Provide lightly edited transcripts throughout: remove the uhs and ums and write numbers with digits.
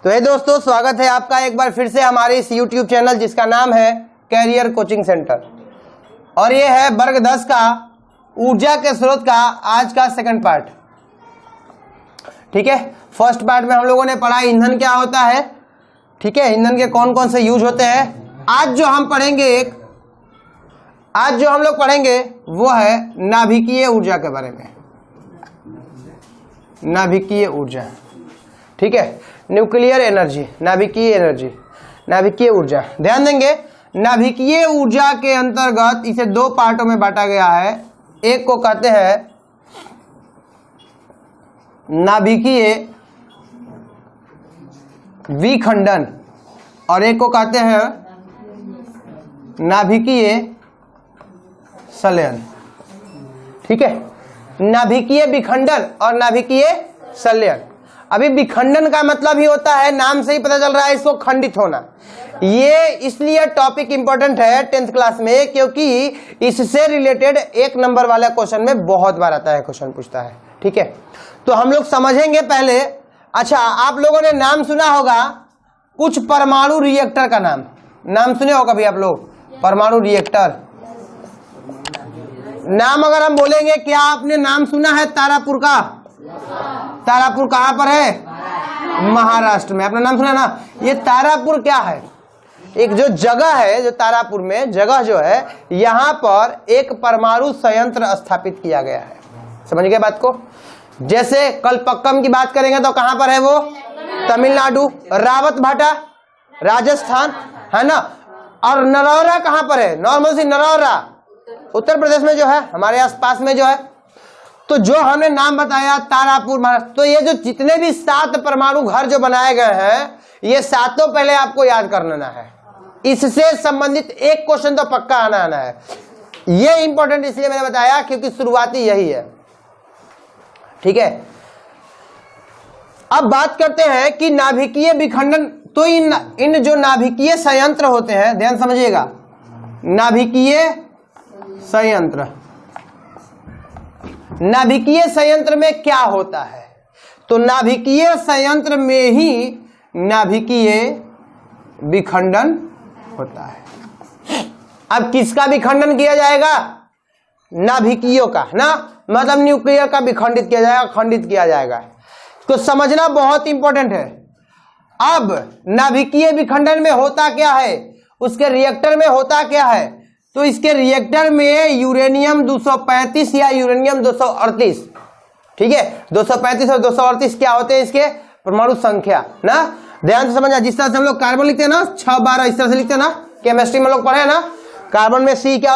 तो हे दोस्तों, स्वागत है आपका एक बार फिर से हमारे इस YouTube चैनल जिसका नाम है कैरियर कोचिंग सेंटर। और ये है वर्ग 10 का ऊर्जा के स्रोत का आज का सेकंड पार्ट। ठीक है, फर्स्ट पार्ट में हम लोगों ने पढ़ा ईंधन क्या होता है। ठीक है, ईंधन के कौन कौन से यूज होते हैं। आज जो हम लोग पढ़ेंगे वो है नाभिकीय ऊर्जा के बारे में। नाभिकीय ऊर्जा, ठीक है, न्यूक्लियर एनर्जी, नाभिकीय एनर्जी, नाभिकीय ऊर्जा। ध्यान देंगे, नाभिकीय ऊर्जा के अंतर्गत इसे दो पार्टों में बांटा गया है। एक को कहते हैं नाभिकीय विखंडन और एक को कहते हैं नाभिकीय संलयन। ठीक है, नाभिकीय विखंडन और नाभिकीय संलयन। अभी विखंडन का मतलब ही होता है, नाम से ही पता चल रहा है, इसको खंडित होना। ये इसलिए टॉपिक इंपॉर्टेंट है 10th क्लास में, क्योंकि इससे रिलेटेड एक नंबर वाला क्वेश्चन में बहुत बार आता है, क्वेश्चन पूछता है। ठीक है, तो हम लोग समझेंगे पहले। अच्छा, आप लोगों ने नाम सुना होगा कुछ परमाणु रिएक्टर का नाम सुने होगा भी आप लोग, परमाणु रिएक्टर। नाम अगर हम बोलेंगे, क्या आपने नाम सुना है तारापुर का? तारापुर कहाँ पर है? महाराष्ट्र में। अपना नाम सुना ना। ये तारापुर क्या है? एक जो जगह है, जो तारापुर में जगह जो है, यहाँ पर एक परमाणु संयंत्र स्थापित किया गया है। समझ गए बात को? जैसे कलपक्कम की बात करेंगे तो कहाँ पर है वो? तमिलनाडु। रावत भाटा राजस्थान, है ना। और नरौरा कहाँ पर है? नॉर्मल सी नरौरा उत्तर प्रदेश में जो है, हमारे आसपास में जो है। तो जो हमने नाम बताया तारापुर महाराष्ट्र, तो ये जो जितने भी 7 परमाणु घर जो बनाए गए हैं, ये सातों पहले आपको याद कर लेना है। इससे संबंधित एक क्वेश्चन तो पक्का आना है। ये इंपॉर्टेंट इसलिए मैंने बताया क्योंकि शुरुआती यही है। ठीक है, अब बात करते हैं कि नाभिकीय विखंडन। तो इन जो नाभिकीय संयंत्र होते हैं, ध्यान समझिएगा, नाभिकीय संयंत्र, नाभिकीय संयंत्र में क्या होता है? तो नाभिकीय संयंत्र में ही नाभिकीय विखंडन होता है। अब किसका विखंडन किया जाएगा? नाभिकीयों का ना, मतलब न्यूक्लियर का विखंडित किया जाएगा, खंडित किया जाएगा। तो समझना बहुत इंपॉर्टेंट है। अब नाभिकीय विखंडन में होता क्या है, उसके रिएक्टर में होता क्या है? तो इसके रिएक्टर में यूरेनियम 235 या यूरेनियम 238, ठीक है, 235 और 238 क्या होते हैं? इसके परमाणु संख्या ना। ध्यान से समझना, जिस तरह से हम लोग कार्बन लिखते हैं ना, 6 12 इस तरह से लिखते हैं ना, केमिस्ट्री में लोग पढ़े ना। कार्बन में 6 क्या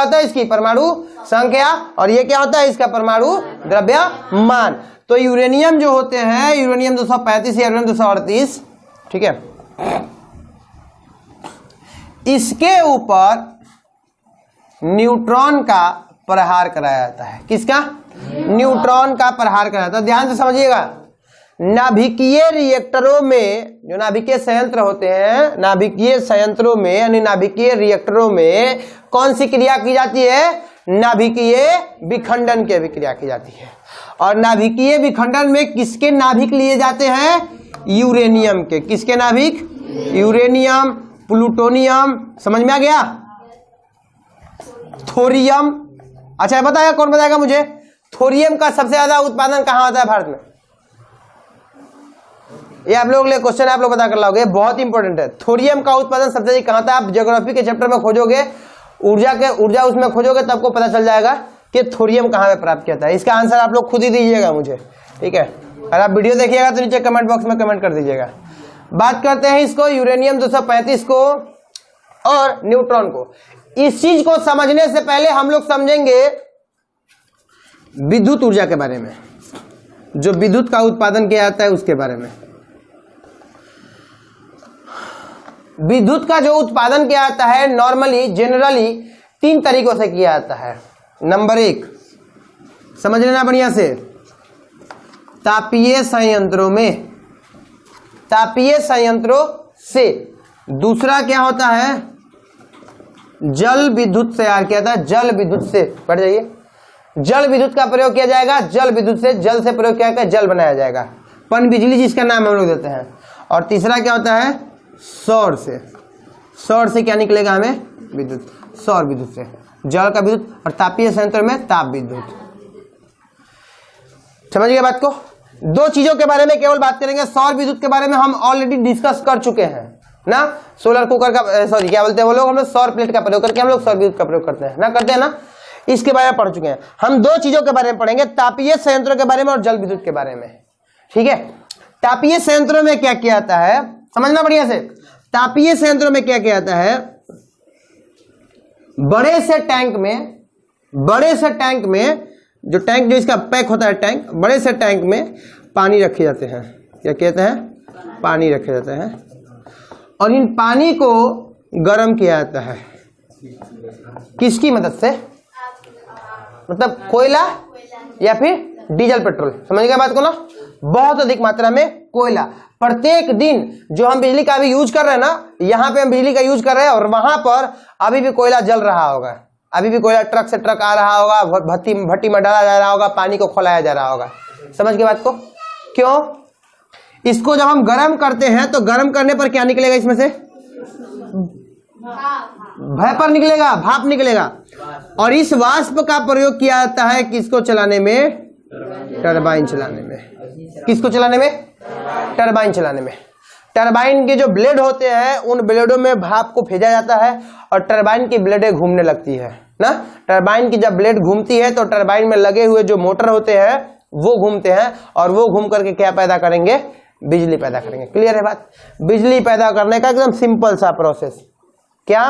होता है? इसकी परमाणु संख्या। और ये क्या होता है? इसका परमाणु द्रव्यमान। तो यूरेनियम जो होते हैं, यूरेनियम 235 या यूरेनियम 238, ठीक है, इसके ऊपर न्यूट्रॉन का प्रहार कराया जाता है। किसका? न्यूट्रॉन का प्रहार कराया जाता है। ध्यान से समझिएगा, नाभिकीय रिएक्टरों में, जो नाभिकीय संयंत्र होते हैं, नाभिकीय संयंत्रों में यानी नाभिकीय रिएक्टरों में कौन सी क्रिया की जाती है? नाभिकीय विखंडन की क्रिया की जाती है। और नाभिकीय विखंडन में किसके नाभिक लिए जाते हैं? यूरेनियम के। किसके नाभिक? यूरेनियम, प्लूटोनियम, समझ में आ गया? थोरियम। अच्छा, बताया कौन बताएगा मुझे? थोरियम का सबसे ज्यादा उत्पादन कहां होता है भारत में? ये आप लोगों के लिए क्वेश्चन है, आप लोग पता कर लोगे, बहुत इंपॉर्टेंट है। थोरियम का उत्पादन सबसे ज्यादा कहां होता है? आप ज्योग्राफी के चैप्टर में खोजोगे, ऊर्जा उसमें खोजोगे तब आपको पता चल जाएगा कि थोरियम कहां में प्राप्त किया था। इसका आंसर आप लोग खुद ही दीजिएगा मुझे, ठीक है। अगर आप वीडियो देखिएगा तो नीचे कमेंट बॉक्स में कमेंट कर दीजिएगा। बात करते हैं इसको, यूरेनियम 235 को और न्यूट्रॉन को। इस चीज को समझने से पहले हम लोग समझेंगे विद्युत ऊर्जा के बारे में, जो विद्युत का उत्पादन किया जाता है उसके बारे में। विद्युत का जो उत्पादन किया जाता है नॉर्मली, जनरली 3 तरीकों से किया जाता है। नंबर 1, समझ लेना बढ़िया से, तापीय संयंत्रों में, तापीय संयंत्रों से। दूसरा क्या होता है? जल विद्युत तैयार किया था, जल विद्युत से। पढ़ जाइए, जल विद्युत का प्रयोग किया जाएगा। जल विद्युत से, जल से प्रयोग किया जाएगा, जल बनाया जाएगा। पन बिजली जिसका नाम हम लोग देते हैं। और तीसरा क्या होता है, सौर से। सौर से क्या निकलेगा हमें, विद्युत, सौर विद्युत से जल का विद्युत, और तापीय संयंत्र में ताप विद्युत। समझ गए बात को। दो चीजों के बारे में केवल बात करेंगे, सौर विद्युत के बारे में हम ऑलरेडी डिस्कस कर चुके हैं ना, सोलर कुकर का, सॉरी क्या बोलते हैं वो लोग, हम लोग सौर प्लेट का प्रयोग करके हम लोग सौर विद्युत का प्रयोग करते हैं ना, करते हैं ना, इसके बारे में पढ़ चुके हैं। हम दो चीजों के बारे में पढ़ेंगे, तापीय संयंत्रों के बारे में और जल विद्युत के बारे में, ठीक है। तापीय संयंत्रों में क्या किया जाता है, समझना बढ़िया से। तापीय संयंत्रों में क्या किया जाता है, बड़े से टैंक में जो टैंक जो इसका पैक होता है टैंक, बड़े से टैंक में पानी रखे जाते हैं, क्या कहते हैं, पानी रखे जाते हैं, और इन पानी को गर्म किया जाता है। किसकी मदद से, मतलब कोयला या फिर डीजल पेट्रोल, समझ गए बात को ना, बहुत अधिक मात्रा में कोयला। प्रत्येक दिन जो हम बिजली का भी यूज कर रहे हैं ना, यहाँ पे हम बिजली का यूज कर रहे हैं और वहां पर अभी भी कोयला जल रहा होगा, अभी भी कोयला ट्रक से ट्रक आ रहा होगा, भट्टी में डाला जा रहा होगा, पानी को खोलाया जा रहा होगा। समझ गए बात को। क्यों, इसको जब हम गर्म करते हैं तो गर्म करने पर क्या निकलेगा, इसमें से वेपर निकलेगा, भाप निकलेगा, और इस वाष्प का प्रयोग किया जाता है किसको चलाने में, टरबाइन चलाने में। किसको चलाने में, टरबाइन चलाने में। टरबाइन के जो ब्लेड होते हैं उन ब्लेडों में भाप को भेजा जाता है और टरबाइन की ब्लेडें घूमने लगती है ना। टरबाइन की जब ब्लेड घूमती है तो टरबाइन में लगे हुए जो मोटर होते हैं वो घूमते हैं, और वो घूम करके क्या पैदा करेंगे, बिजली पैदा करेंगे। क्लियर है बात। बिजली पैदा करने का एकदम सिंपल सा प्रोसेस, क्या,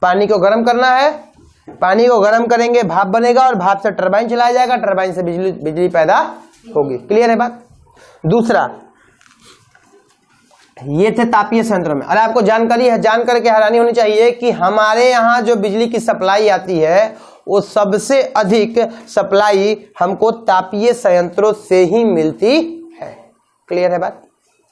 पानी को गर्म करना है, पानी को गर्म करेंगे, भाप बनेगा और भाप से टरबाइन चलाया जाएगा, टरबाइन से बिजली पैदा होगी। क्लियर है बात। दूसरा, ये थे तापीय संयंत्र में। और आपको जानकारी है, जान करके हैरानी होनी चाहिए कि हमारे यहाँ जो बिजली की सप्लाई आती है वो सबसे अधिक सप्लाई हमको तापीय संयंत्रों से ही मिलती है। क्लियर है बात,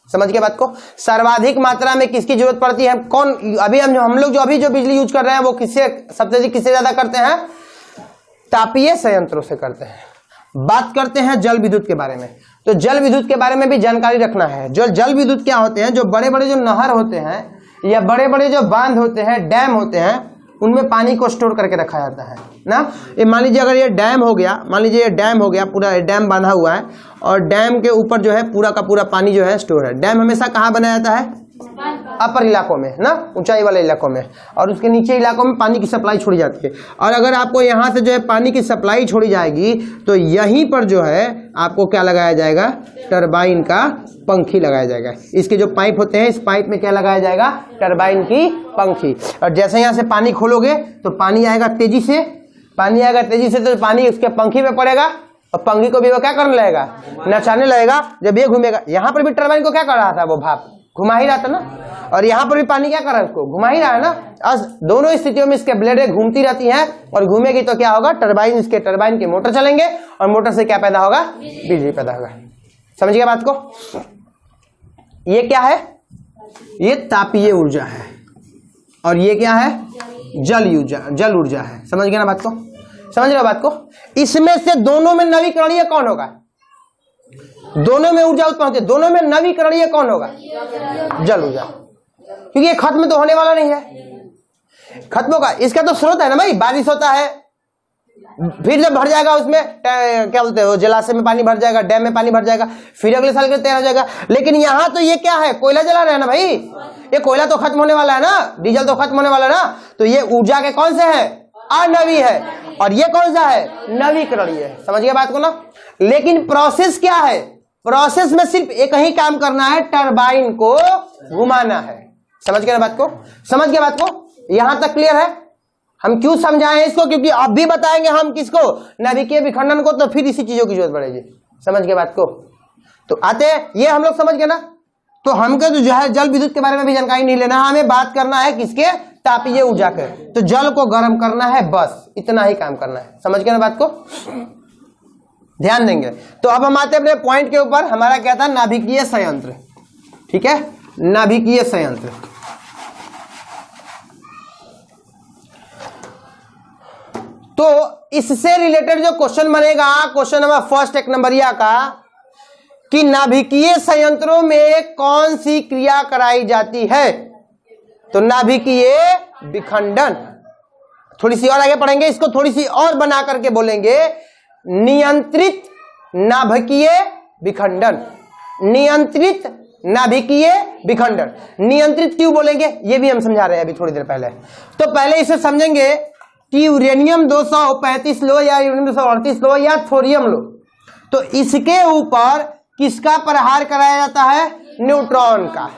समझ के बात को। सर्वाधिक मात्रा में किसकी जरूरत पड़ती है, कौन, अभी हम लोग जो अभी जो बिजली यूज कर रहे हैं वो किससे सबसे अधिक, किससे ज्यादा करते हैं, तापीय संयंत्रों से करते हैं। बात करते हैं जल विद्युत के बारे में। तो जल विद्युत के बारे में भी जानकारी रखना है। जो जल विद्युत क्या होते हैं, जो बड़े बड़े जो नहर होते हैं या बड़े बड़े जो बांध होते हैं, डैम होते हैं, उनमें पानी को स्टोर करके रखा जाता है ना। ये मान लीजिए अगर ये डैम हो गया, मान लीजिए ये डैम हो गया, पूरा डैम बांधा हुआ है और डैम के ऊपर जो है पूरा का पूरा पानी जो है स्टोर है। डैम हमेशा कहाँ बनाया जाता है, अपर इलाकों में ना, ऊंचाई वाले इलाकों में, और उसके नीचे इलाकों में पानी की सप्लाई छोड़ी जाती है। और अगर आपको यहाँ से जो है पानी की सप्लाई छोड़ी जाएगी तो यहीं पर जो है आपको क्या लगाया जाएगा, टरबाइन का पंखी लगाया जाएगा। इसके जो पाइप होते हैं, इस पाइप में क्या लगाया जाएगा, टरबाइन की पंखी। और जैसे यहाँ से पानी खोलोगे तो पानी आएगा तेजी से, पानी आएगा तेजी से तो पानी उसके पंखी में पड़ेगा और पंखी को भी वो क्या करने लगेगा, नचाने लगेगा। जब ये घूमेगा, यहाँ पर भी टरबाइन को क्या कर रहा था, वो भाप घुमा ही रहा था ना, और यहाँ पर भी पानी क्या कर रहा है, उसको घुमा ही रहा है ना। आज दोनों स्थितियों में इसके ब्लेडें घूमती रहती हैं और घूमेगी तो क्या होगा, टरबाइन, इसके टरबाइन के मोटर चलेंगे और मोटर से क्या पैदा होगा, बिजली पैदा होगा। समझ गया बात को। ये क्या है, ये तापीय ऊर्जा है और ये क्या है, जल ऊर्जा है। समझ गया ना बात को, समझ रहे हो बात को। इसमें से दोनों में नवीकरणीय कौन होगा, दोनों में ऊर्जा उत्पन्न होती है, दोनों में नवीकरणीय कौन होगा, जल ऊर्जा, क्योंकि ये खत्म तो होने वाला नहीं है, खत्म होगा। इसका तो स्रोत है ना भाई, बारिश होता है, फिर जब भर जाएगा उसमें क्या बोलते हैं, जलाशय में पानी भर जाएगा, डैम में पानी भर जाएगा, फिर अगले साल के तैयार हो जाएगा। लेकिन यहाँ तो ये क्या है, कोयला जला रहे हैं ना भाई, ये कोयला तो खत्म होने वाला है ना, डीजल तो खत्म होने वाला है ना, तो ये ऊर्जा के कौन से है, अनवी है, और ये कौन सा है, नवीकरणीय है। समझ गए बात को ना। लेकिन प्रोसेस क्या है, प्रोसेस में सिर्फ एक ही काम करना है, टरबाइन को घुमाना है। समझ गए बात को, समझ गए बात को, यहां तक क्लियर है। हम क्यों समझाएं इसको, क्योंकि अब भी बताएंगे हम किसको, नाभिकीय विखंडन को, तो फिर इसी चीजों की जरूरत पड़ेगी। समझ गए बात को। तो आते हैं, ये हम लोग समझ गए ना। तो हमको जो है जल विद्युत के बारे में भी जानकारी नहीं लेना, हमें बात करना है किसके, तापीय ऊर्जा के। तो जल को गर्म करना है, बस इतना ही काम करना है। समझ गए ना बात को, ध्यान देंगे। तो अब हम आते हैं अपने पॉइंट के ऊपर। हमारा क्या था, नाभिकीय संयंत्र, ठीक है, नाभिकीय संयंत्र। तो इससे रिलेटेड जो क्वेश्चन बनेगा, क्वेश्चन नंबर फर्स्ट 1 नंबरिया का, कि नाभिकीय संयंत्रों में कौन सी क्रिया कराई जाती है? तो नाभिकीय विखंडन। थोड़ी सी और आगे पढ़ेंगे, इसको थोड़ी सी और बना करके बोलेंगे नियंत्रित नाभिकीय विखंडन। नियंत्रित नाभिकीय विखंडन। नियंत्रित क्यों बोलेंगे ये भी हम समझा रहे हैं अभी थोड़ी देर पहले। तो पहले इसे समझेंगे कि यूरेनियम 235 लो या यूरेनियम 238 लो या थोरियम लो, तो इसके ऊपर किसका प्रहार कराया जाता है? न्यूट्रॉन का।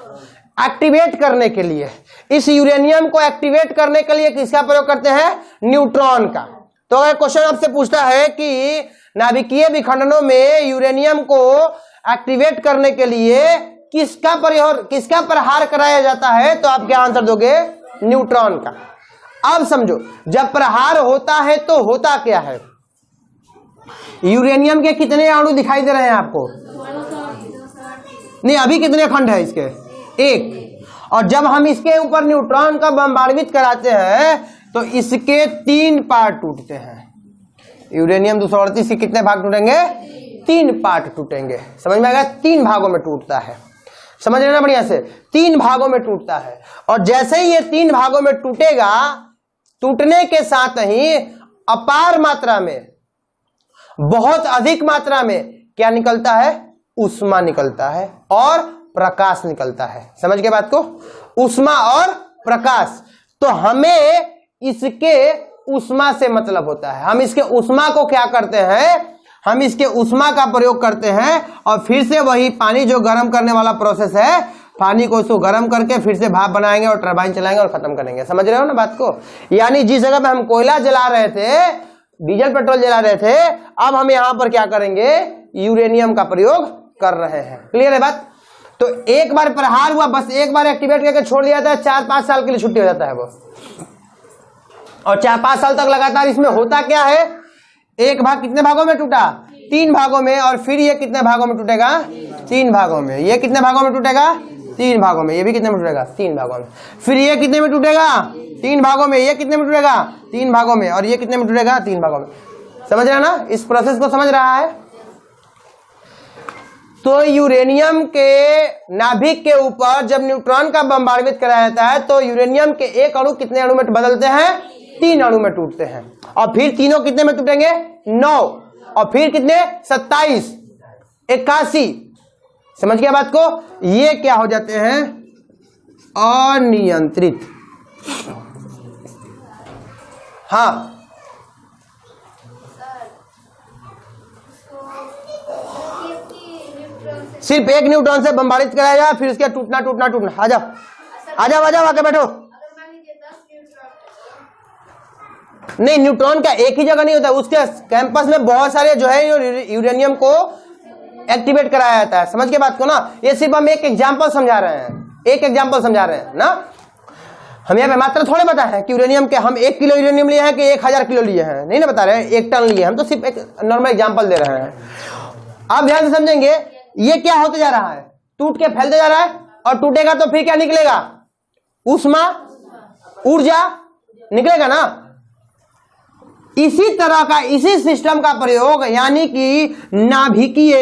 एक्टिवेट करने के लिए, इस यूरेनियम को एक्टिवेट करने के लिए किसका प्रयोग करते हैं? न्यूट्रॉन का। तो अगर क्वेश्चन आपसे पूछता है कि नाभिकीय विखंडनों में यूरेनियम को एक्टिवेट करने के लिए किसका प्रहार कराया जाता है, तो आप क्या आंसर दोगे? न्यूट्रॉन का। अब समझो, जब प्रहार होता है तो होता क्या है? यूरेनियम के कितने अणु दिखाई दे रहे हैं आपको? नहीं, अभी कितने खंड है इसके? एक। और जब हम इसके ऊपर न्यूट्रॉन का बम्बार्डित कराते हैं तो इसके 3 पार्ट टूटते हैं। यूरेनियम 238 के कितने भाग टूटेंगे? 3 पार्ट टूटेंगे। समझ में आएगा? 3 भागों में टूटता है। समझ लेना बढ़िया से, 3 भागों में टूटता है। और जैसे ही ये 3 भागों में टूटेगा, टूटने के साथ ही अपार मात्रा में, बहुत अधिक मात्रा में क्या निकलता है? ऊष्मा निकलता है और प्रकाश निकलता है। समझ के बात को? ऊष्मा और प्रकाश। तो हमें इसके ऊष्मा से मतलब होता है। हम इसके ऊष्मा को क्या करते हैं? हम इसके ऊष्मा का प्रयोग करते हैं और फिर से वही पानी जो गर्म करने वाला प्रोसेस है, पानी को उसको गर्म करके फिर से भाप बनाएंगे और टरबाइन चलाएंगे और खत्म करेंगे। समझ रहे हो ना बात को? यानी जिस जगह पे हम कोयला जला रहे थे, डीजल पेट्रोल जला रहे थे, अब हम यहां पर क्या करेंगे? यूरेनियम का प्रयोग कर रहे हैं। क्लियर है बात? तो एक बार प्रहार हुआ, बस एक बार एक्टिवेट करके छोड़ दिया जाता है, 4-5 साल के लिए छुट्टी हो जाता है वो। और 4-5 साल तक लगातार इसमें होता क्या है? एक भाग कितने भागों में टूटा? 3 भागों में। और फिर ये कितने भागों में टूटेगा? 3 भागों में। ये कितने भागों में टूटेगा? 3 भागों में। ये भी कितने में टूटेगा? 3 भागों में। फिर ये कितने में टूटेगा? 3 भागों में। ये कितने में टूटेगा? 3 भागों में। और ये कितने में टूटेगा? 3 भागों में। समझ रहा ना? इस प्रोसेस को समझ रहा है? तो यूरेनियम के नाभिक के ऊपर जब न्यूट्रॉन का बम्बार्डित कराया जाता है तो यूरेनियम के एक अणु कितने अणु में बदलते हैं? 3 अणु में टूटते हैं। और फिर तीनों कितने में टूटेंगे? 9। और फिर कितने? 27, 81। समझ गया बात को? ये क्या हो जाते हैं? अनियंत्रित। हाँ, सिर्फ एक न्यूट्रॉन से बम्बार्डित कराया जाए, फिर उसके टूटना टूटना टूटना। आ जाओ आ जाओ आ जाओ, आके बैठो। नहीं, न्यूट्रॉन का एक ही जगह नहीं होता, उसके कैंपस में बहुत सारे जो है यूरेनियम को एक्टिवेट कराया जाता है। समझ के बात को ना? ये सिर्फ हम एक एग्जांपल समझा रहे हैं, एक एग्जांपल समझा रहे हैं ना। हम यहाँ पे मात्रा थोड़े बता रहे हैं कि यूरेनियम के हम 1 किलो यूरेनियम लिए हैं कि 1000 किलो लिए हैं, नहीं ना बता रहे हैं, 1 टन लिए। हम तो सिर्फ एक नॉर्मल एग्जांपल दे रहे हैं। आप ध्यान से समझेंगे, ये क्या होते जा रहा है? टूट के फैलते जा रहा है। और टूटेगा तो फिर क्या निकलेगा? ऊष्मा, ऊर्जा निकलेगा ना। इसी तरह का, इसी सिस्टम का प्रयोग, यानी कि नाभिकीय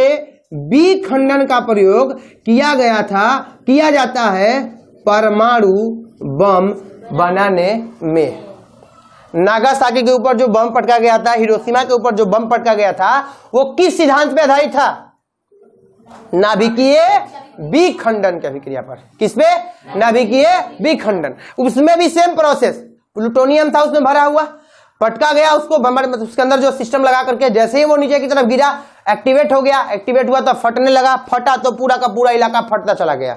विखंडन का प्रयोग किया जाता है परमाणु बम बनाने में। नागासाकी के ऊपर जो बम पटका गया था, हिरोशिमा के ऊपर जो बम पटका गया था, वो किस सिद्धांत पे आधारित था? नाभिकीय विखंडन की अभिक्रिया पर। किस पे? नाभिकीय विखंडन। उसमें भी सेम प्रोसेस, प्लूटोनियम था उसमें भरा हुआ, पटका गया उसको, उसके अंदर जो सिस्टम लगा करके जैसे ही वो नीचे की तरफ गिरा, एक्टिवेट हो गया। एक्टिवेट हुआ तो फटने लगा, फटा तो पूरा का पूरा इलाका फटता चला गया।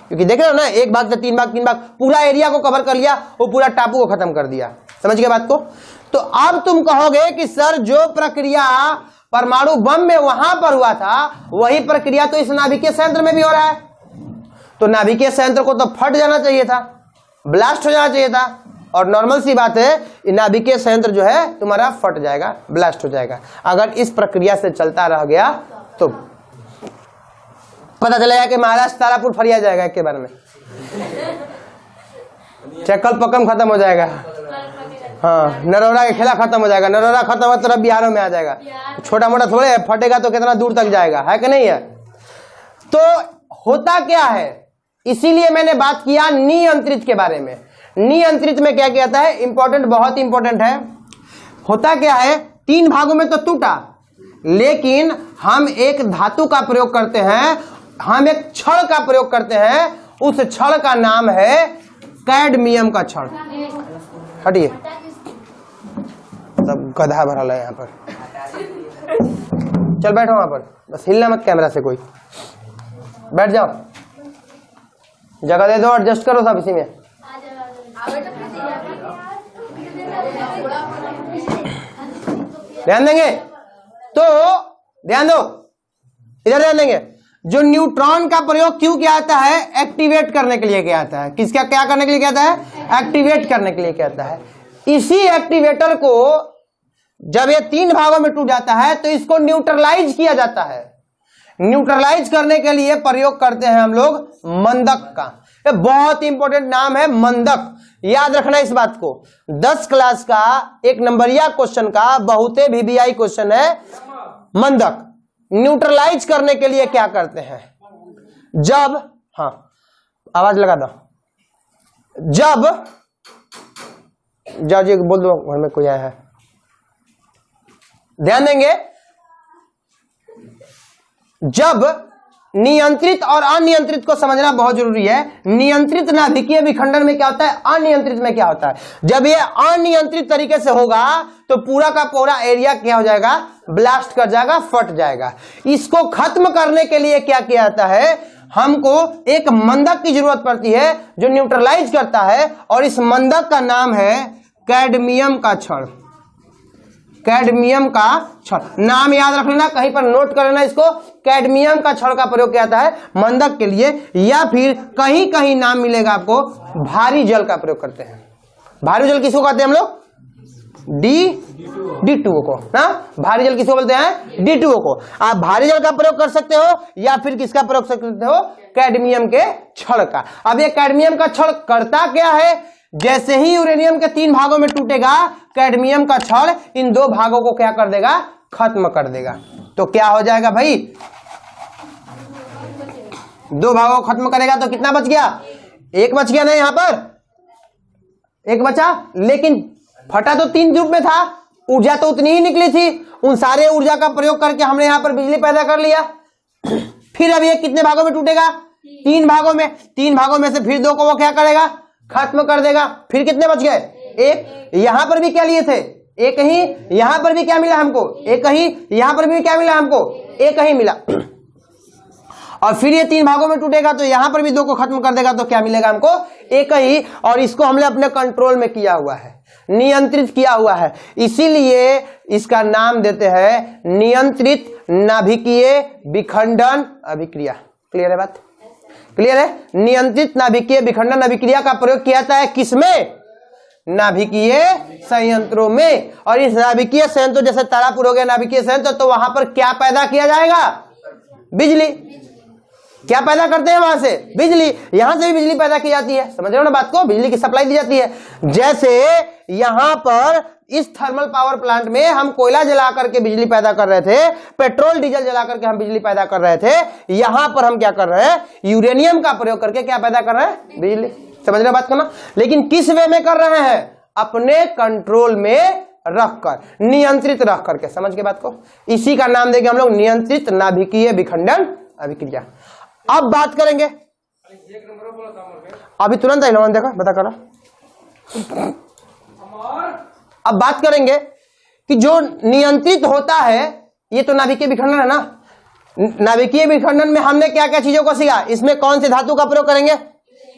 क्योंकि देख रहे हो ना, 1 भाग से 3 भाग, 3 भाग, पूरा एरिया को कवर कर लिया, वो पूरा टापू को खत्म कर दिया। समझ गए बात को? तो अब तुम कहोगे कि सर जो प्रक्रिया परमाणु बम में वहां पर हुआ था, वही प्रक्रिया तो इस नाभिकीय संयंत्र में भी हो रहा है। तो नाभिकीय संयंत्र को तो फट जाना चाहिए था, ब्लास्ट हो जाना चाहिए था। और नॉर्मल सी बात है, नाभिकीय संयंत्र जो है तुम्हारा फट जाएगा, ब्लास्ट हो जाएगा। अगर इस प्रक्रिया से चलता रह गया तो पता चलेगा कि महाराष्ट्र तारापुर फरिया जाएगा एक के बारे में, चक्कल पक्कम खत्म हो जाएगा। हाँ, नरोरा का खेला खत्म हो जाएगा। नरोरा खत्म हो तो बिहारों में आ जाएगा। छोटा मोटा थोड़े फटेगा तो कितना दूर तक जाएगा, है कि नहीं है? तो होता क्या है, इसीलिए मैंने बात किया नियंत्रित के बारे में। नियंत्रित में क्या कहता है, इंपॉर्टेंट, बहुत इंपॉर्टेंट है। होता क्या है, 3 भागों में तो टूटा, लेकिन हम एक धातु का प्रयोग करते हैं, हम एक छड़ का प्रयोग करते हैं, उस छड़ का नाम है कैडमियम का छड़। हटिए, सब गधा भरा है यहाँ पर। चल बैठो वहां पर, बस हिलना मत कैमरा से, कोई बैठ जाओ, जगह दे दो, एडजस्ट करो सब इसी में। ध्यान देंगे तो ध्यान दो, इधर ध्यान देंगे। जो न्यूट्रॉन का प्रयोग क्यों किया जाता है, एक्टिवेट करने के लिए किया जाता है। किसका क्या करने के लिए किया जाता है, एक्टिवेट करने के लिए किया जाता है। इसी एक्टिवेटर को जब ये 3 भागों में टूट जाता है तो इसको न्यूट्रलाइज किया जाता है। न्यूट्रलाइज करने के लिए प्रयोग करते हैं हम लोग मंदक का। ये बहुत इंपॉर्टेंट नाम है मंदक, याद रखना इस बात को। 10 क्लास का 1 नंबरिया क्वेश्चन का बहुते VBI क्वेश्चन है मंदक। न्यूट्रलाइज करने के लिए क्या करते हैं, जब, हाँ आवाज लगा दो, जब जी बोल दो, घर में कोई आया है, ध्यान देंगे। जब नियंत्रित और अनियंत्रित को समझना बहुत जरूरी है। नियंत्रित नाभिकीय विखंडन में क्या होता है, अनियंत्रित में क्या होता है। जब ये अनियंत्रित तरीके से होगा तो पूरा का पूरा एरिया क्या हो जाएगा, ब्लास्ट कर जाएगा, फट जाएगा। इसको खत्म करने के लिए क्या किया जाता है, हमको एक मंदक की जरूरत पड़ती है जो न्यूट्रलाइज करता है, और इस मंदक का नाम है कैडमियम का छड़। कैडमियम का छड़, नाम याद रख लेना, कहीं पर नोट कर लेना इसको। कैडमियम का छड़ का प्रयोग किया जाता है मंदक के लिए, या फिर कहीं कहीं नाम मिलेगा आपको भारी जल का प्रयोग करते हैं। भारी जल किसको कहते हैं हम लोग, D2O को ना। भारी जल किसको बोलते हैं, D2O को। आप भारी जल का प्रयोग कर सकते हो या फिर किसका प्रयोग कर सकते हो, कैडमियम के छड़ का। अब ये कैडमियम का छड़ करता क्या है, जैसे ही यूरेनियम के 3 भागों में टूटेगा, कैडमियम का छड़ इन 2 भागों को क्या कर देगा, खत्म कर देगा। तो क्या हो जाएगा भाई, 2 भागों को खत्म करेगा तो कितना बच गया, 1 बच गया ना, यहां पर 1 बचा, लेकिन फटा तो 3 रूप में था, ऊर्जा तो उतनी ही निकली थी। उन सारे ऊर्जा का प्रयोग करके हमने यहां पर बिजली पैदा कर लिया। फिर अब ये कितने भागों में टूटेगा, 3 भागों में। 3 भागों में से फिर 2 को वो क्या करेगा, खत्म कर देगा। फिर कितने बच गए, 1। यहां पर भी क्या लिए थे, 1 ही। यहां पर भी क्या मिला हमको, 1 ही। यहां पर भी क्या मिला हमको, 1 ही मिला। और फिर ये 3 भागों में टूटेगा तो यहां पर भी 2 को खत्म कर देगा, तो क्या मिलेगा हमको, 1 ही। और इसको हमने अपने कंट्रोल में किया हुआ है, नियंत्रित किया हुआ है, इसीलिए इसका नाम देते हैं नियंत्रित नाभिकीय विखंडन अभिक्रिया। क्लियर है बात, क्लियर है। नियंत्रित नाभिकीय विखंडन अभिक्रिया का प्रयोग किया जाता है किसमें, नाभिकीय संयंत्रों में। और इस नाभिकीय संयंत्र, जैसे तारापुर हो गया नाभिकीय संयंत्र, तो वहां पर क्या पैदा किया जाएगा, बिजली। क्या पैदा करते हैं वहां से, बिजली। यहां से भी बिजली पैदा की जाती है, समझ रहे हो ना बात को, बिजली की सप्लाई दी जाती है। जैसे यहां पर इस थर्मल पावर प्लांट में हम कोयला जला करके बिजली पैदा कर रहे थे, पेट्रोल डीजल जला करके हम बिजली पैदा कर रहे थे, यहां पर हम क्या कर रहे हैं, यूरेनियम का प्रयोग करके क्या पैदा कर रहे हैं, बिजली। समझ रहे हो बात को ना। लेकिन किस वे में कर रहे हैं, अपने कंट्रोल में रखकर, नियंत्रित रख करके। समझ के बात को, इसी का नाम देंगे हम लोग नियंत्रित नाभिकीय विखंडन अभिक्रिया। अब बात करेंगे, अभी तुरंत आई ना, देखा बता करो। अब बात करेंगे कि जो नियंत्रित होता है, ये तो नाभिकीय विखंडन है ना। नाभिकीय विखंडन में हमने क्या क्या चीजों को सीखा, इसमें कौन से धातु का प्रयोग करेंगे,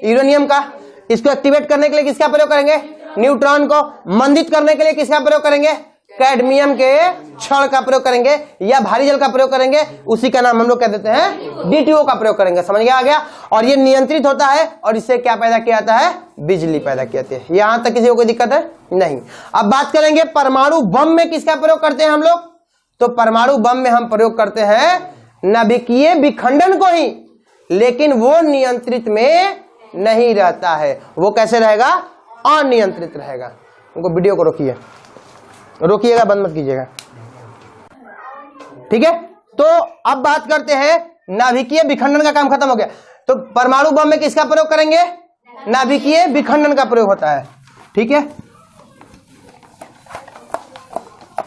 यूरेनियम का। इसको एक्टिवेट करने के लिए किसका प्रयोग करेंगे, न्यूट्रॉन को। मंदित करने के लिए किसका प्रयोग करेंगे, कैडमियम के छड़ का प्रयोग करेंगे, या भारी जल का प्रयोग करेंगे, उसी का नाम हम लोग कह देते हैं D2O का प्रयोग करेंगे। समझ गया, आ गया। और ये नियंत्रित होता है और इससे क्या पैदा किया जाता है, बिजली पैदा की जाती है। यहां तक किसी को कोई दिक्कत है नहीं। अब बात करेंगे परमाणु बम में किसका प्रयोग करते हैं हम लोग, तो परमाणु बम में हम प्रयोग करते हैं नाभिकीय विखंडन को ही, लेकिन वो नियंत्रित में नहीं रहता है। वो कैसे रहेगा, अनियंत्रित रहेगा। उनको वीडियो को रोकिए, रोकिएगा, बंद मत कीजिएगा, ठीक है। तो अब बात करते हैं नाभिकीय विखंडन का काम खत्म हो गया। तो परमाणु बम में किसका प्रयोग करेंगे? नाभिकीय विखंडन का प्रयोग होता है। ठीक है,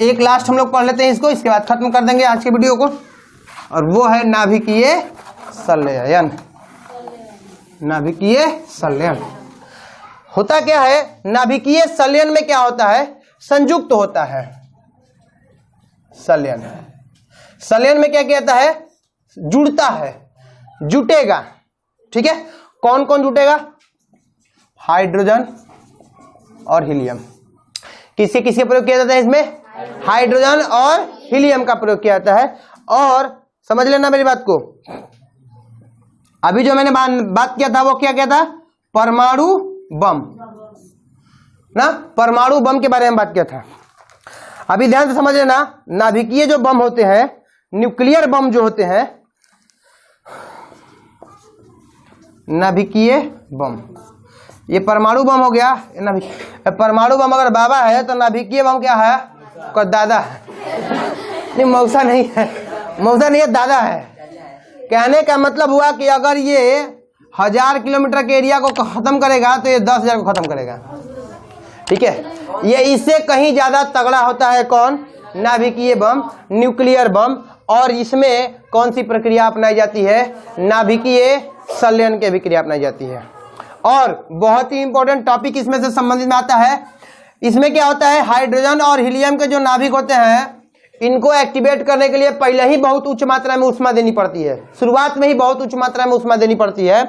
एक लास्ट हम लोग पढ़ लेते हैं इसको, इसके बाद खत्म कर देंगे आज के वीडियो को, और वो है नाभिकीय संलयन। नाभिकीय संलयन होता क्या है? नाभिकीय संलयन में क्या होता है? संयुक्त होता है संलयन। संलयन में क्या कहता है? जुड़ता है, जुटेगा। ठीक है, कौन कौन जुटेगा? हाइड्रोजन और हीलियम। किसके किसके प्रयोग किया जाता है इसमें? हाइड्रोजन और हीलियम का प्रयोग किया जाता है। और समझ लेना मेरी बात को, अभी जो मैंने बात किया था वो क्या किया था? परमाणु बम ना, परमाणु बम के बारे में बात किया था। अभी ध्यान से समझ लेना, नाभिकीय जो बम होते हैं, न्यूक्लियर बम जो होते हैं, नाभिकीय बम, ये परमाणु बम हो गया। परमाणु बम अगर बाबा है तो नाभिकीय बम क्या है? को दादा है। नहीं, मौसा नहीं है, मौसा नहीं है, दादा है। कहने का मतलब हुआ कि अगर ये 1000 किलोमीटर के एरिया को खत्म करेगा तो ये 10,000 को खत्म करेगा। ठीक है, ये इससे कहीं ज्यादा तगड़ा होता है। कौन? नाभिकीय बम, न्यूक्लियर बम। और इसमें कौन सी प्रक्रिया अपनाई जाती है? नाभिकीय संलयन की प्रक्रिया अपनाई जाती है। और बहुत ही इंपॉर्टेंट टॉपिक इसमें से संबंधित में आता है, इसमें क्या होता है? हाइड्रोजन और हीलियम के जो नाभिक होते हैं, इनको एक्टिवेट करने के लिए पहले ही बहुत उच्च मात्रा में ऊष्मा देनी पड़ती है, शुरुआत में ही बहुत उच्च मात्रा में ऊष्मा देनी पड़ती है।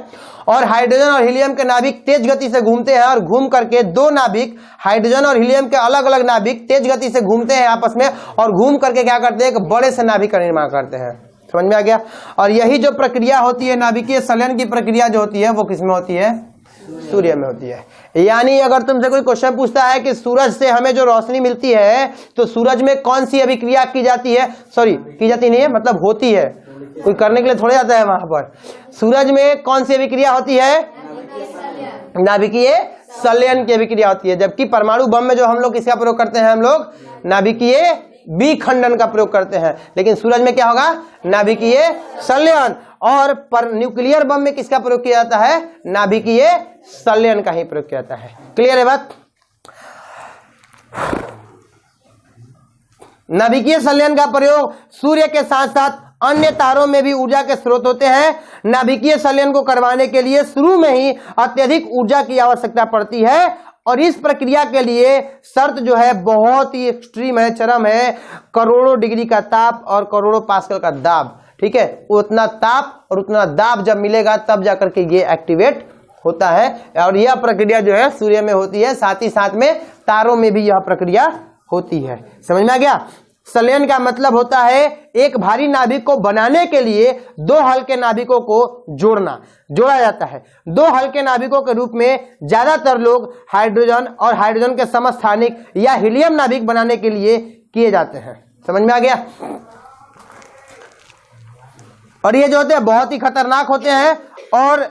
और हाइड्रोजन और हीलियम के नाभिक तेज गति से घूमते हैं, और घूम करके दो नाभिक, हाइड्रोजन और हीलियम के अलग अलग नाभिक तेज गति से घूमते हैं आपस में, और घूम करके क्या करते हैं? एक बड़े से नाभिक का निर्माण करते हैं। समझ में आ गया? और यही जो प्रक्रिया होती है, नाभिकीय संलयन की प्रक्रिया जो होती है, वो किसमें होती है? सूर्य में होती है। यानी अगर तुमसे कोई क्वेश्चन पूछता है कि सूरज से हमें जो रोशनी मिलती है, तो सूरज में कौन सी अभिक्रिया की जाती है? सॉरी, की जाती नहीं है, मतलब होती है, कोई करने के लिए थोड़ा जाता है वहां पर। सूरज में कौन सी अभिक्रिया होती है? नाभिकीय संलयन की अभिक्रिया होती है। जबकि परमाणु बम में जो हम लोग किसका प्रयोग करते हैं? हम लोग नाभिकीय विखंडन का प्रयोग करते हैं। लेकिन सूरज में क्या होगा? नाभिकीय संलयन। और पर न्यूक्लियर बम में किसका प्रयोग किया जाता है? नाभिकीय संलयन का ही प्रयोग किया जाता है। क्लियर है बात? नाभिकीय संलयन का प्रयोग सूर्य के साथ साथ अन्य तारों में भी ऊर्जा के स्रोत होते हैं। नाभिकीय संलयन को करवाने के लिए शुरू में ही अत्यधिक ऊर्जा की आवश्यकता पड़ती है, और इस प्रक्रिया के लिए शर्त जो है बहुत ही एक्सट्रीम है, चरम है। करोड़ों डिग्री का ताप और करोड़ों पास्कल का दाब। ठीक है, उतना ताप और उतना दाब जब मिलेगा तब जाकर के ये एक्टिवेट होता है। और यह प्रक्रिया जो है सूर्य में होती है, साथ ही साथ में तारों में भी यह प्रक्रिया होती है। समझ में आ गया? संलयन का मतलब होता है एक भारी नाभिक को बनाने के लिए दो हल्के नाभिकों को जोड़ा जाता है। दो हल्के नाभिकों के रूप में ज्यादातर लोग हाइड्रोजन और हाइड्रोजन के समस्थानिक या हीलियम नाभिक बनाने के लिए किए जाते हैं। समझ में आ गया? और ये जो होते हैं बहुत ही खतरनाक होते हैं, और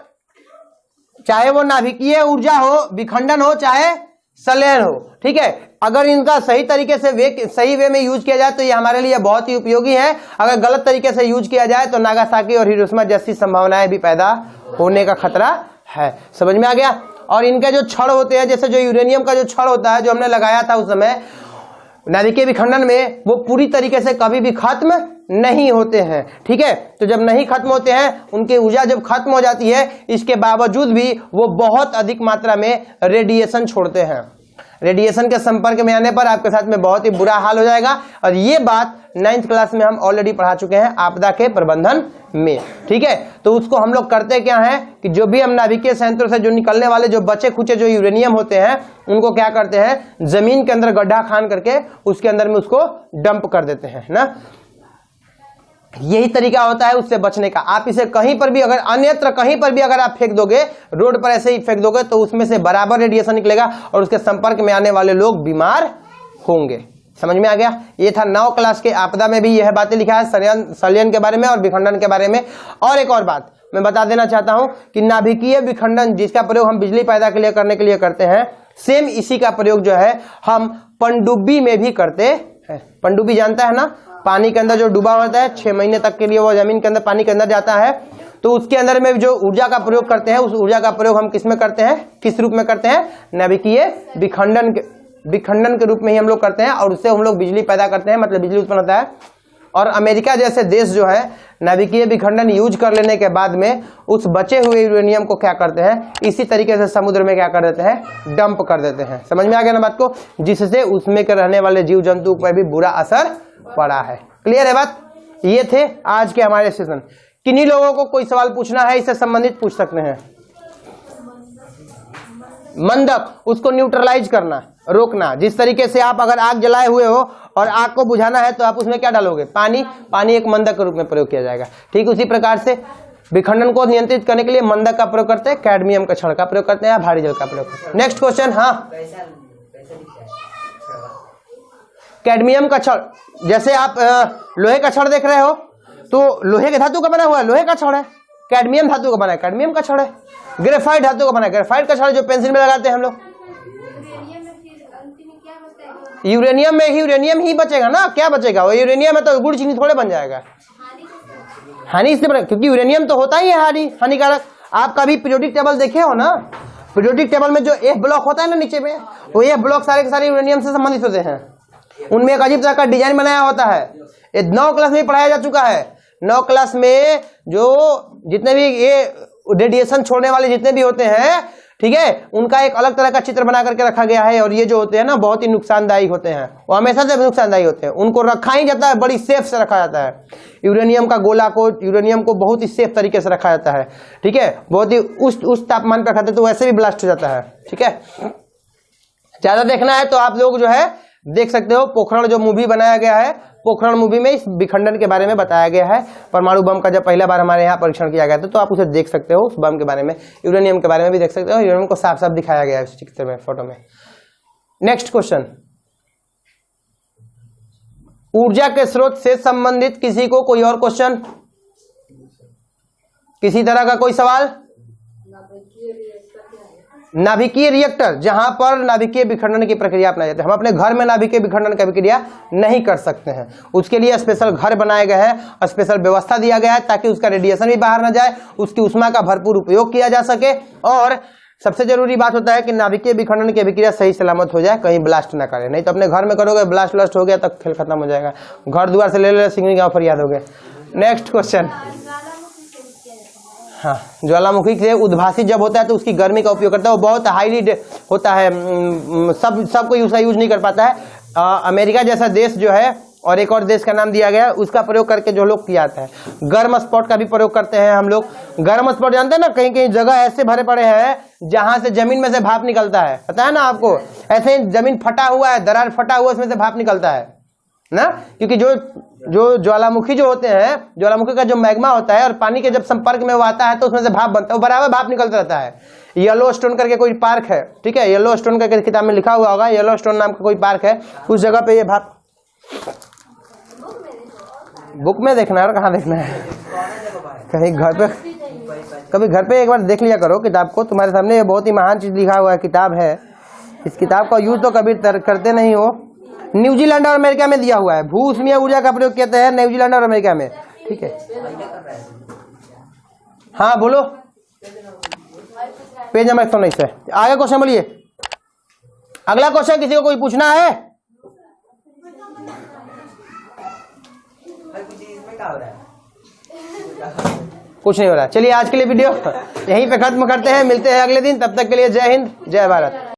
चाहे वो नाभिकीय ऊर्जा हो, विखंडन हो, चाहे संलयन हो। ठीक है, अगर इनका सही तरीके से सही वे में यूज किया जाए तो ये हमारे लिए बहुत ही उपयोगी है। अगर गलत तरीके से यूज किया जाए तो नागासाकी और हिरोशिमा जैसी संभावनाएं भी पैदा होने का खतरा है। समझ में आ गया? और इनके जो छड़ होते हैं, जैसे जो यूरेनियम का जो छड़ होता है, जो हमने लगाया था उस समय नाभिकीय विखंडन में, वो पूरी तरीके से कभी भी खत्म नहीं होते हैं। ठीक है, तो जब नहीं खत्म होते हैं, उनकी ऊर्जा जब खत्म हो जाती है, इसके बावजूद भी वो बहुत अधिक मात्रा में रेडिएशन छोड़ते हैं। रेडिएशन के संपर्क में आने पर आपके साथ में बहुत ही बुरा हाल हो जाएगा। और ये बात 9th क्लास में हम ऑलरेडी पढ़ा चुके हैं, आपदा के प्रबंधन में। ठीक है, तो उसको हम लोग करते क्या है कि जो भी हम नाभिकीय संयंत्रों से जो निकलने वाले जो बचे खुचे जो यूरेनियम होते हैं, उनको क्या करते हैं? जमीन के अंदर गड्ढा खान करके उसके अंदर में उसको डंप कर देते हैं ना। यही तरीका होता है उससे बचने का। आप इसे कहीं पर भी अगर अन्यत्र कहीं पर भी अगर आप फेंक दोगे, रोड पर ऐसे ही फेंक दोगे, तो उसमें से बराबर रेडिएशन निकलेगा और उसके संपर्क में आने वाले लोग बीमार होंगे। समझ में आ गया? ये था 9 क्लास के आपदा में भी यह बातें लिखा है संलयन के बारे में और विखंडन के बारे में। और एक और बात मैं बता देना चाहता हूं कि नाभिकीय विखंडन जिसका प्रयोग हम बिजली पैदा के लिए करने के लिए करते हैं, सेम इसी का प्रयोग जो है हम पनडुब्बी में भी करते हैं। पनडुब्बी जानता है ना? पानी के अंदर जो डूबा होता है 6 महीने तक के लिए वो जमीन के अंदर पानी के अंदर जाता है, तो उसके अंदर में जो ऊर्जा का प्रयोग करते हैं, उस ऊर्जा का प्रयोग हम किस में करते हैं, किस रूप में करते हैं, नाभिकीय विखंडन के रूप में ही हम लोग करते हैं, और उससे हम लोग बिजली पैदा करते हैं, मतलब बिजली उत्पन्न होता है। और अमेरिका जैसे देश जो है नाभिकीय विखंडन यूज कर लेने के बाद में उस बचे हुए यूरेनियम को क्या करते हैं, इसी तरीके से समुद्र में क्या कर देते हैं, डंप कर देते हैं। समझ में आ गया ना बात को, जिससे उसमें के रहने वाले जीव जंतु पर भी बुरा असर पड़ा है। क्लियर है बात। ये थे आज के हमारे सेशन। किन्हीं लोगों को कोई सवाल पूछना है इससे संबंधित पूछ सकते हैं। मंदक, उसको न्यूट्रलाइज करना, रोकना। जिस तरीके से आप अगर आग जलाए हुए हो और आग को बुझाना है तो आप उसमें क्या डालोगे, पानी। पानी एक मंदक के रूप में प्रयोग किया जाएगा। ठीक उसी प्रकार से विखंडन को नियंत्रित करने के लिए मंदक का प्रयोग करते हैं, कैडमियम का छड़ का प्रयोग करते हैं, या भारी जल का प्रयोग करते हैं। Next question. हाँ, कैडमियम का छड़, जैसे आप लोहे का छड़ देख रहे हो तो लोहे के धातु का बना हुआ है, लोहे का छड़ है। कैडमियम धातु का बना है, कैडमियम का छड़ है। ग्रेफाइट धातु का बना है, ग्रेफाइट का छड़ जो पेंसिल में लगाते हैं हम लोग। यूरेनियम में यूरेनियम ही बचेगा ना, क्या बचेगा, वो यूरेनियम है तो गुड़ चीनी थोड़े बन जाएगा। हानि इससे बना, क्योंकि यूरेनियम तो होता ही है हानिकारक। आप कभी पीरियोडिक टेबल देखे हो ना, पीरियोडिक टेबल में जो एफ ब्लॉक होता है ना नीचे में, वो एफ ब्लॉक सारे के सारे यूरेनियम से संबंधित होते हैं। उनमें एक अजीब तरह का डिजाइन बनाया होता है। ये 9 क्लास में पढ़ाया जा चुका है। 9 क्लास में जो जितने भी ये रेडिएशन छोड़ने वाले जितने भी होते हैं, ठीक है, उनका एक अलग तरह का चित्र बना करके रखा गया है। और ये जो होते हैं ना बहुत ही नुकसानदायी होते हैं, वो हमेशा से नुकसानदायी होते हैं। उनको रखा ही जाता है, बड़ी सेफ से रखा जाता है। यूरेनियम का गोला को, यूरेनियम को बहुत ही सेफ तरीके से रखा जाता है। ठीक है, बहुत ही उस तापमान पर रखा तो वैसे भी ब्लास्ट हो जाता है। ठीक है, ज्यादा देखना है तो आप लोग जो है देख सकते हो, पोखरण जो मूवी बनाया गया है, पोखरण मूवी में इस विखंडन के बारे में बताया गया है। परमाणु बम का जब पहला बार हमारे यहाँ परीक्षण किया गया था तो आप उसे देख सकते हो, उस बम के बारे में, यूरेनियम के बारे में भी देख सकते हो। यूरेनियम को साफ साफ दिखाया गया है इस चित्र में, फोटो में। नेक्स्ट क्वेश्चन, ऊर्जा के स्रोत से संबंधित किसी को कोई और क्वेश्चन, किसी तरह का कोई सवाल। नाभिकीय रिएक्टर, जहां पर नाभिकीय विखंडन की प्रक्रिया अपनाई जाती है। हम अपने घर में नाभिकीय विखंडन की प्रक्रिया नहीं कर सकते हैं, उसके लिए स्पेशल घर बनाए गए हैं, स्पेशल व्यवस्था दिया गया है ताकि उसका रेडिएशन भी बाहर ना जाए, उसकी ऊष्मा का भरपूर उपयोग किया जा सके। और सबसे जरूरी बात होता है कि नाभिकीय विखंडन की अभिक्रिया सही सलामत हो जाए, कहीं ब्लास्ट ना करे। नहीं तो अपने घर में करोगे, ब्लास्ट हो गया तब खेल खत्म हो जाएगा, घर द्वार से ले सिंगनी गाँव फरियाद हो गए। Next question. हाँ, ज्वालामुखी से उद्भासित जब होता है तो उसकी गर्मी का उपयोग करता है, वो बहुत हाईली होता है, सब कोई उसका यूज नहीं कर पाता है। अमेरिका जैसा देश जो है, और एक और देश का नाम दिया गया, उसका प्रयोग करके जो लोग किया जाता है। गर्म स्पॉट का भी प्रयोग करते हैं हम लोग। गर्म स्पॉट जानते हैं ना, कहीं कहीं जगह ऐसे भरे पड़े हैं जहां से जमीन में से भाप निकलता है, पता है ना आपको। ऐसे जमीन फटा हुआ है, दरार फटा हुआ, उसमें से भाप निकलता है ना, क्योंकि जो ज्वालामुखी जो होते हैं, ज्वालामुखी का जो मैग्मा होता है और पानी के जब संपर्क में वो आता है तो उसमें से भाप बनता है, वो बराबर भाप निकलता रहता है। येलो स्टोन करके कोई पार्क है, ठीक है, येलो स्टोन करके किताब में लिखा हुआ होगा, येलो स्टोन नाम का कोई पार्क है, उस जगह पे ये भाप, बुक में देखना है और कहाँ देखना है, कहीं घर पे, कभी घर पे एक बार देख लिया करो किताब को। तुम्हारे सामने ये बहुत ही महान चीज लिखा हुआ है, किताब है, इस किताब का यूज तो कभी करते नहीं हो। न्यूजीलैंड और अमेरिका में दिया हुआ है, भू ऊष्मीय ऊर्जा का प्रयोग किया है न्यूजीलैंड और अमेरिका में, ठीक है। हाँ बोलो, पेज नंबर 119 है। आगे क्वेश्चन बोलिए, अगला क्वेश्चन किसी को कोई पूछना है? कुछ नहीं हो रहा। चलिए आज के लिए वीडियो यहीं पे खत्म करते हैं, मिलते हैं अगले दिन, तब तक के लिए जय हिंद जय भारत।